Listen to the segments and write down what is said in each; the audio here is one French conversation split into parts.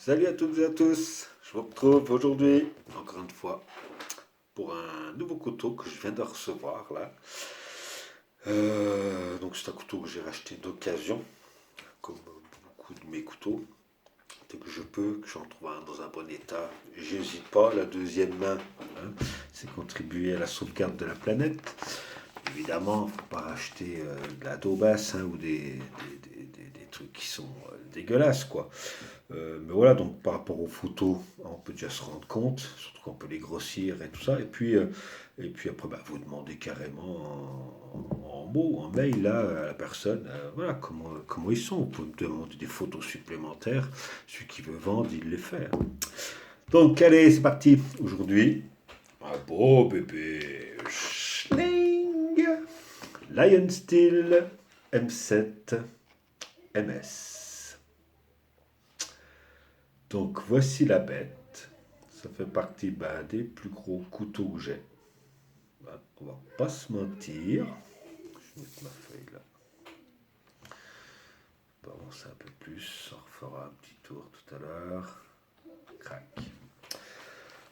Salut à toutes et à tous, je vous retrouve aujourd'hui, encore une fois, pour un nouveau couteau que je viens de recevoir là. Donc c'est un couteau que j'ai racheté d'occasion, comme beaucoup de mes couteaux. Dès que je peux, que j'en trouve un dans un bon état, j'hésite pas, la deuxième main, c'est contribuer à la sauvegarde de la planète. Évidemment, il ne faut pas racheter de la daubasse ou des trucs qui sont dégueulasses, quoi. Mais voilà, donc par rapport aux photos, on peut déjà se rendre compte, surtout qu'on peut les grossir et tout ça. Et puis après, bah, vous demandez carrément en mots, en mail là, à la personne, voilà, comment ils sont. Vous pouvez me demander des photos supplémentaires. Celui qui veut vendre, il les fait. Donc allez, c'est parti. Aujourd'hui, un beau bébé Schling Lion Steel M7 MS. Donc voici la bête. Ça fait partie des plus gros couteaux que j'ai. On va pas se mentir. Je vais mettre ma feuille là. On va avancer un peu plus. On refera un petit tour tout à l'heure. Crac.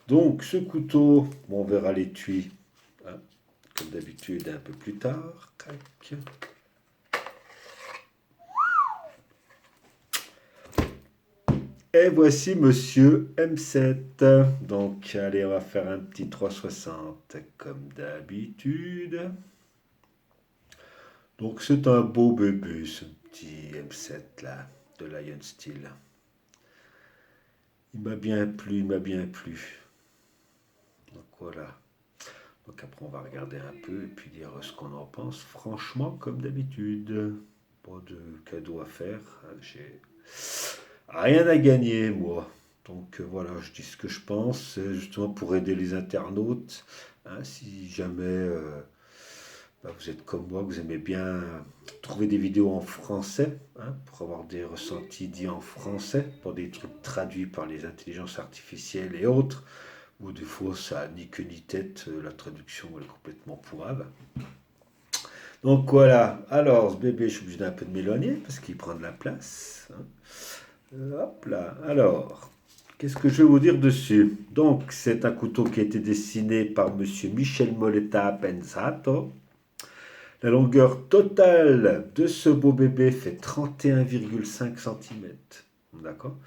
Donc ce couteau, bon, on verra l'étui, hein, comme d'habitude un peu plus tard. Crac. Et voici Monsieur M7. Donc, allez, on va faire un petit 360 comme d'habitude. Donc, c'est un beau bébé, ce petit M7 là, de Lion Steel. Il m'a bien plu, il m'a bien plu. Donc, voilà. Donc, après, on va regarder un peu et puis dire ce qu'on en pense. Franchement, comme d'habitude, pas de cadeau à faire. J'ai rien à gagner, moi. Donc voilà, je dis ce que je pense, justement pour aider les internautes. Si jamais vous êtes comme moi, vous aimez bien trouver des vidéos en français, pour avoir des ressentis dits en français, pour des trucs traduits par les intelligences artificielles et autres, où des fois ça a ni queue ni tête, la traduction elle est complètement pourrave. Donc voilà, alors ce bébé, je suis obligé d'un peu de m'éloigner parce qu'il prend de la place. Hop là, alors, qu'est-ce que je vais vous dire dessus? Donc, c'est un couteau qui a été dessiné par Monsieur Michel Moletta Pensato. La longueur totale de ce beau bébé fait 31,5 cm. D'accord?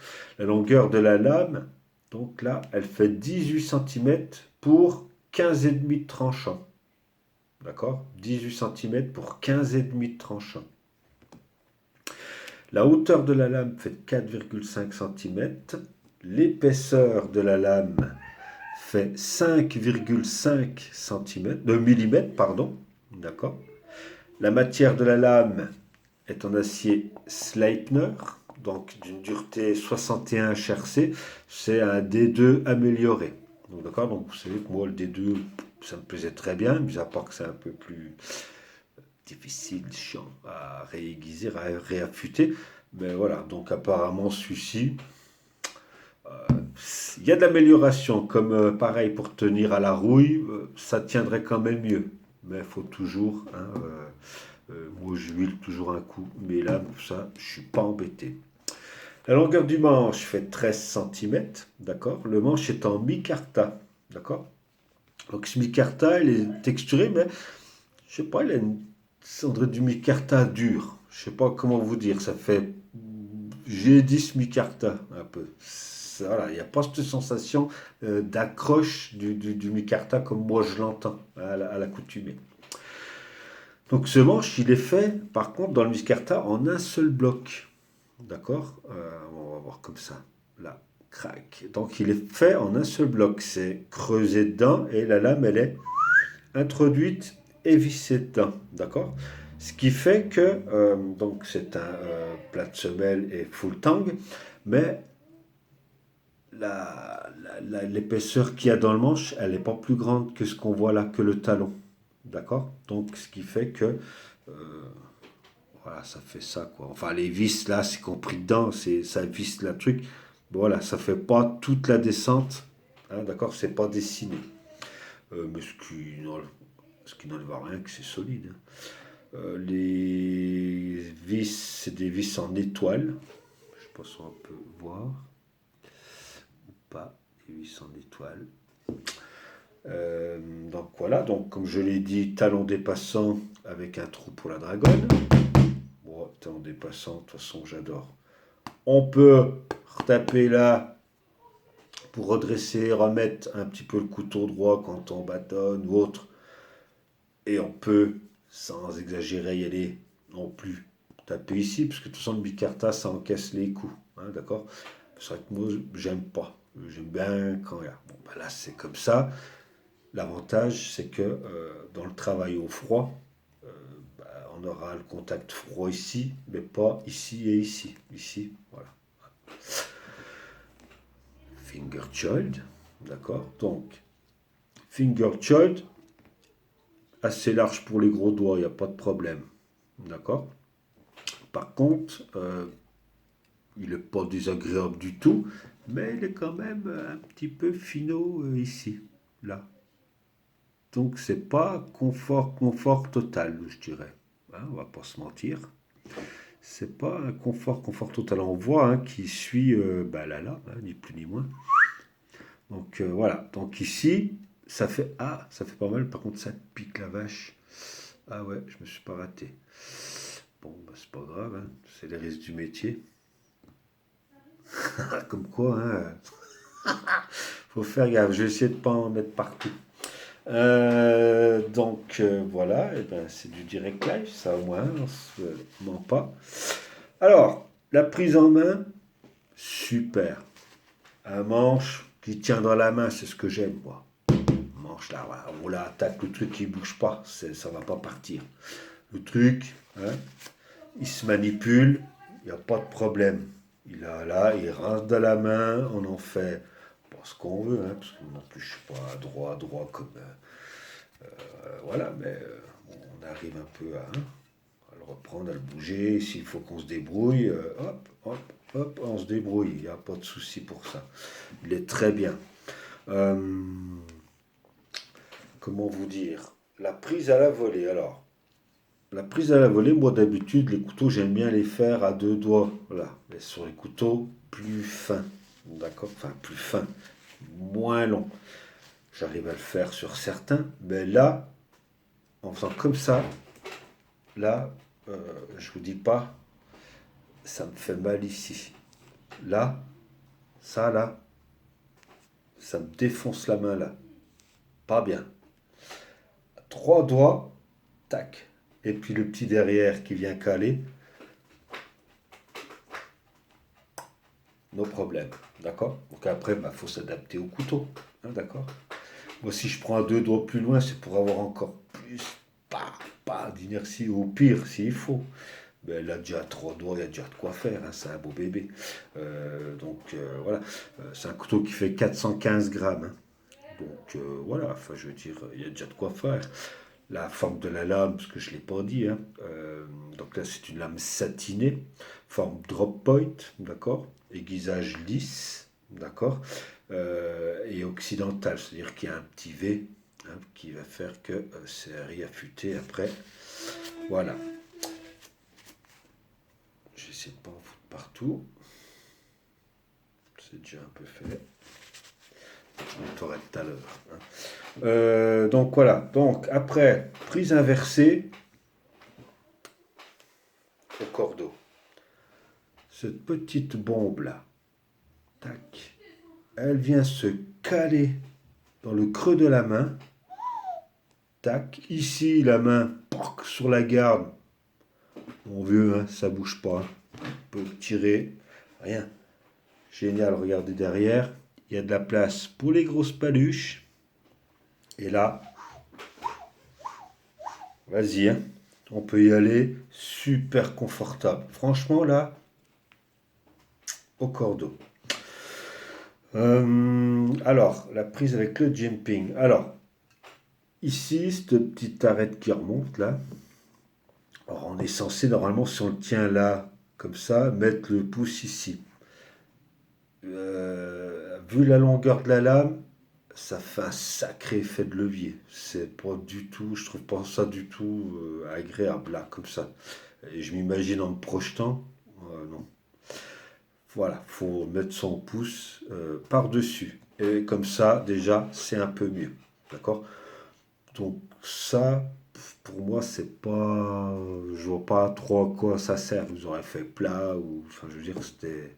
La longueur de la lame, donc là, elle fait 18 cm pour 15,5 de tranchant. D'accord? 18 cm pour 15,5 de tranchant. La hauteur de la lame fait 4,5 cm. L'épaisseur de la lame fait 5,5 cm, de millimètres, pardon. D'accord. La matière de la lame est en acier Sleipner, donc d'une dureté 61 HRC. C'est un D2 amélioré. Donc, d'accord. Donc vous savez que moi le D2, ça me plaisait très bien, mis à part que c'est un peu plus difficile, chiant à réaiguiser, à réaffûter. Mais voilà, donc apparemment celui-ci, il y a de l'amélioration, comme pareil pour tenir à la rouille, ça tiendrait quand même mieux. Mais il faut toujours, moi je huile toujours un coup, mais là, ça, je suis pas embêté. La longueur du manche fait 13 cm, d'accord. Le manche est en micarta, d'accord. Donc ce micarta, il est texturé, mais je sais pas, il a une cendre du micarta dur. Je sais pas comment vous dire, ça fait G10 micarta un peu. Voilà, il n'y a pas cette sensation d'accroche du micarta comme moi je l'entends à l'accoutumée. Donc ce manche, il est fait par contre dans le micarta en un seul bloc. D'accord. On va voir comme ça. Là, crac. Donc il est fait en un seul bloc. C'est creusé dedans et la lame, elle est introduite et vissée dedans. D'accord. Ce qui fait que, donc c'est un plat de semelle et full tang, mais l'épaisseur qu'il y a dans le manche, elle n'est pas plus grande que ce qu'on voit là, que le talon. D'accord. Donc ce qui fait que, voilà, ça fait ça, quoi. Enfin, les vis là, c'est compris dedans, ça visse le truc. Voilà, ça fait pas toute la descente. D'accord, c'est pas dessiné. Mais ce qui n'enlève rien, que c'est solide. Les vis, c'est des vis en étoile. Je sais pas si on peut voir. pas, et 800 d'étoiles. Donc voilà, donc comme je l'ai dit, talon dépassant avec un trou pour la dragonne. Bon, talon dépassant, de toute façon j'adore. On peut retaper là pour redresser, remettre un petit peu le couteau droit quand on bâtonne ou autre. Et on peut, sans exagérer, y aller non plus taper ici, parce que de toute façon le bicarta ça encaisse les coups, hein, d'accord. C'est vrai que moi j'aime pas, j'aime bien quand il y a. Bon, ben là c'est comme ça. L'avantage, c'est que dans le travail au froid, euh, bah, on aura le contact froid ici, mais pas ici et ici. Ici, voilà. Finger child, d'accord. Donc, finger child, assez large pour les gros doigts, il n'y a pas de problème, d'accord. Par contre, il n'est pas désagréable du tout, mais il est quand même un petit peu finot ici, là. Donc c'est pas confort total, je dirais. Hein, on va pas se mentir. C'est pas un confort total. On voit hein, qui suit bah, là, hein, ni plus ni moins. Donc voilà. Donc ici, ça fait pas mal. Par contre, ça pique la vache. Ah ouais, je me suis pas raté. Bon, bah, c'est pas grave. Hein, c'est les risques du métier. Comme quoi, hein, faut faire gaffe. Je vais essayer de pas en mettre partout. Voilà, et ben, c'est du direct live, ça au moins, on se ment pas. Alors, la prise en main, super. Un manche qui tient dans la main, c'est ce que j'aime, moi. Manche là, voilà, on la attaque, le truc qui bouge pas, ça va pas partir. Le truc, hein, il se manipule, il n'y a pas de problème. Il a là, il rentre dans la main, on en fait pas ce qu'on veut, hein, parce que non plus je suis pas droit comme voilà, mais on arrive un peu à le reprendre, à le bouger. S'il faut qu'on se débrouille, hop, on se débrouille. Il n'y a pas de souci pour ça. Il est très bien. Euh, Comment vous dire? La prise à la volée. Alors, la prise à la volée, moi d'habitude, les couteaux, j'aime bien les faire à deux doigts. Voilà. Mais sur les couteaux plus fins. D'accord? Enfin, plus fins. Moins longs. J'arrive à le faire sur certains. Mais là, en faisant comme ça, là, je vous dis pas, ça me fait mal ici. Là, ça là, ça me défonce la main là. Pas bien. Trois doigts, tac. Et puis le petit derrière qui vient caler, nos problèmes. D'accord. Donc après, il faut s'adapter au couteau. Hein, d'accord. Moi, si je prends un deux doigts plus loin, c'est pour avoir encore plus, pas d'inertie, au pire, s'il faut. Ben, elle a déjà trois doigts, il y a déjà de quoi faire, hein, c'est un beau bébé. Voilà, c'est un couteau qui fait 415 grammes. Hein. Donc voilà, enfin je veux dire, il y a déjà de quoi faire. La forme de la lame, parce que je ne l'ai pas dit, hein, donc là c'est une lame satinée, forme drop point, d'accord, aiguisage lisse, d'accord, et occidental, c'est-à-dire qu'il y a un petit V hein, qui va faire que c'est réaffûté après. Voilà. J'essaie de pas en foutre partout. C'est déjà un peu fait. Je nettoierai tout à l'heure. Hein. Donc voilà. Donc après, prise inversée au cordeau. Cette petite bombe là, tac, elle vient se caler dans le creux de la main. Tac, ici la main porc, sur la garde. Mon vieux, hein, ça bouge pas. On peut tirer, rien. Génial, regardez derrière. Il y a de la place pour les grosses paluches. Et là, vas-y, hein, on peut y aller super confortable. Franchement, là, au cordeau. Alors, la prise avec le jumping. Alors, ici, cette petite arête qui remonte là. Alors, on est censé, normalement, si on le tient là, comme ça, mettre le pouce ici. Vu la longueur de la lame, ça fait un sacré effet de levier. C'est pas du tout, je trouve pas ça du tout agréable là, comme ça. Et je m'imagine en me projetant, non. Voilà, faut mettre son pouce par-dessus. Et comme ça, déjà, c'est un peu mieux. D'accord? Donc ça, pour moi, c'est pas... Je vois pas trop à quoi ça sert. Vous aurez fait plat ou... Enfin, je veux dire, c'était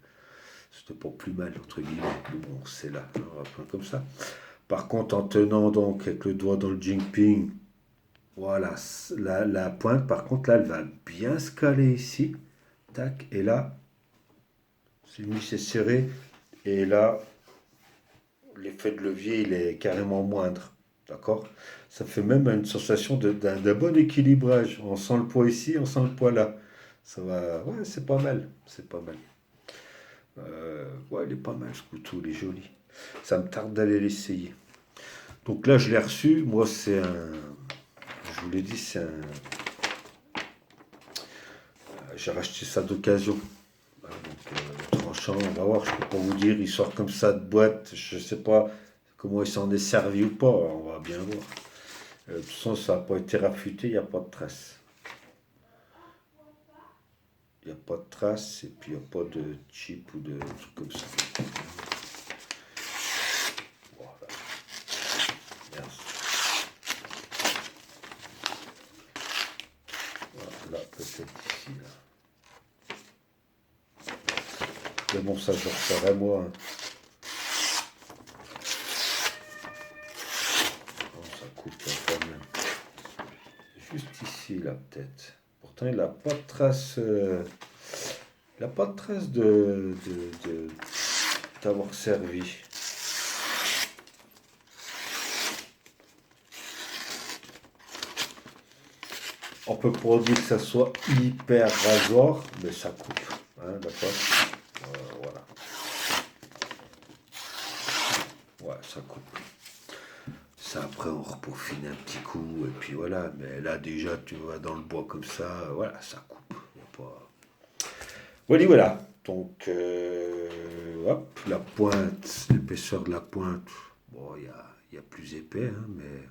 pas plus mal, entre guillemets. Mais bon, c'est là, on va prendre comme ça. Par contre, en tenant donc avec le doigt dans le jinping, voilà, la pointe, par contre, là, elle va bien se caler ici. Tac, et là, c'est serré. Et là, l'effet de levier, il est carrément moindre. D'accord? Ça fait même une sensation d'un bon équilibrage. On sent le poids ici, on sent le poids là. Ça va. Ouais, c'est pas mal. C'est pas mal. Ouais, il est pas mal ce couteau, il est joli. Ça me tarde d'aller l'essayer. Donc là, je l'ai reçu. Moi, c'est un. Je vous l'ai dit, c'est un. J'ai racheté ça d'occasion. Voilà, donc, tranchant, on va voir. Je peux pas vous dire, il sort comme ça de boîte. Je sais pas comment il s'en est servi ou pas. On va bien voir. De toute façon, ça n'a pas été rafuté, il n'y a pas de trace. Il n'y a pas de trace et puis il n'y a pas de chip ou de trucs comme ça. Voilà. Merci. Voilà, là, peut-être ici. Là. Mais bon, ça, je referai moi. Hein. Oh, ça coupe là, quand même. Juste ici, là, peut-être. Pourtant, il n'a pas de trace. Il n'a pas de trace d'avoir servi. On peut pas dire que ça soit hyper rasoir, mais ça coupe. Hein, d'accord? Voilà. Ouais, ça coupe. Ça, après, on repaufine un petit coup, et puis voilà. Mais là, déjà, tu vas dans le bois comme ça, voilà, ça coupe. Y a pas... Voilà, voilà. Donc, hop, la pointe, l'épaisseur de la pointe, bon, il y a plus épais, hein, mais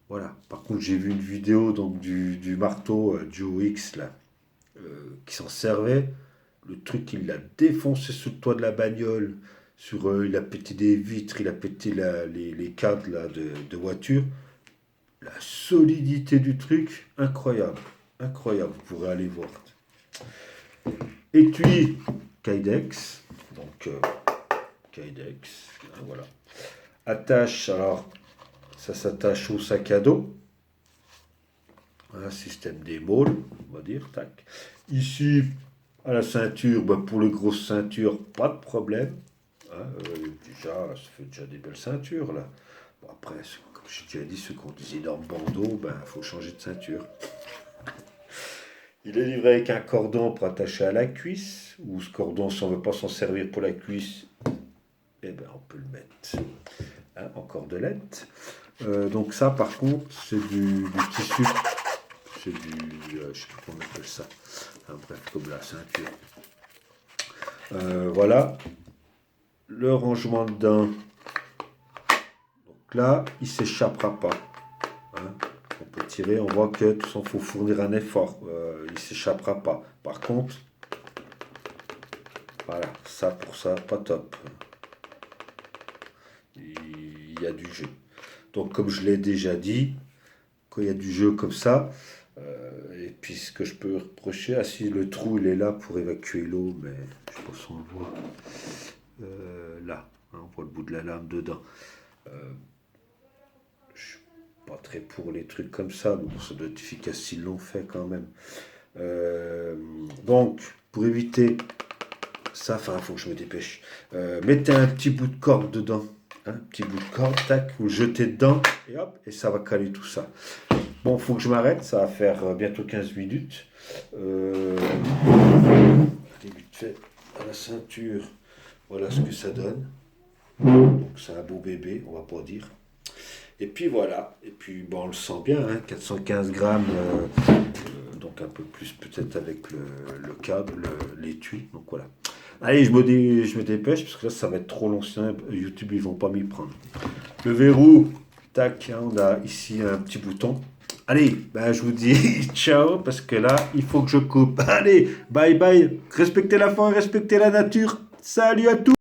voilà. Par contre, j'ai vu une vidéo donc, du marteau Duo X, là, qui s'en servait. Le truc, il l'a défoncé sous le toit de la bagnole. Il a pété des vitres, il a pété les cadres là, de voiture. La solidité du truc, incroyable. Incroyable, vous pourrez aller voir. Étui Kydex. Donc, Kydex, voilà. Attache, alors, ça s'attache au sac à dos. Un système d'épaule, on va dire, tac. Ici, à la ceinture, bah, pour les grosses ceintures, pas de problème. Hein, déjà, ça fait déjà des belles ceintures, là. Bon, après, comme j'ai déjà dit, ceux qui ont des énormes bandeaux, ben, faut changer de ceinture. Il est livré avec un cordon pour attacher à la cuisse, ou ce cordon, si on ne veut pas s'en servir pour la cuisse, eh ben, on peut le mettre hein, en cordelette. Donc ça, par contre, c'est du tissu. C'est du... je ne sais pas comment on appelle ça. Enfin, bref, comme la ceinture. Voilà. Le rangement dedans. Donc là, il ne s'échappera pas. Hein. On peut tirer, on voit que tout ça, faut fournir un effort. Il ne s'échappera pas. Par contre, voilà, ça pour ça, pas top. Il y a du jeu. Donc comme je l'ai déjà dit, quand il y a du jeu comme ça, et puis ce que je peux reprocher, si le trou il est là pour évacuer l'eau, mais je sais pas si on le voit, là, hein, on voit le bout de la lame dedans. Je suis pas très pour les trucs comme ça, mais bon, ça doit être efficace s'ils l'ont fait quand même. Donc, pour éviter ça, enfin, il faut que je me dépêche. Mettez un petit bout de corde dedans. Un petit bout de corde, tac, vous le jetez dedans, et hop, et ça va caler tout ça. Bon, il faut que je m'arrête, ça va faire bientôt 15 minutes. Allez, vite fait, à la ceinture, voilà ce que ça donne. Donc c'est un beau bébé, on va pas dire. Et puis voilà, et puis bon, on le sent bien, hein, 415 grammes, donc un peu plus peut-être avec le câble, l'étui, donc voilà. Allez, je me dépêche, parce que là ça va être trop long, sinon YouTube ils vont pas m'y prendre. Le verrou, tac, hein, on a ici un petit bouton. Allez, ben, je vous dis ciao parce que là, il faut que je coupe. Allez, bye bye. Respectez la fin, respectez la nature. Salut à tous.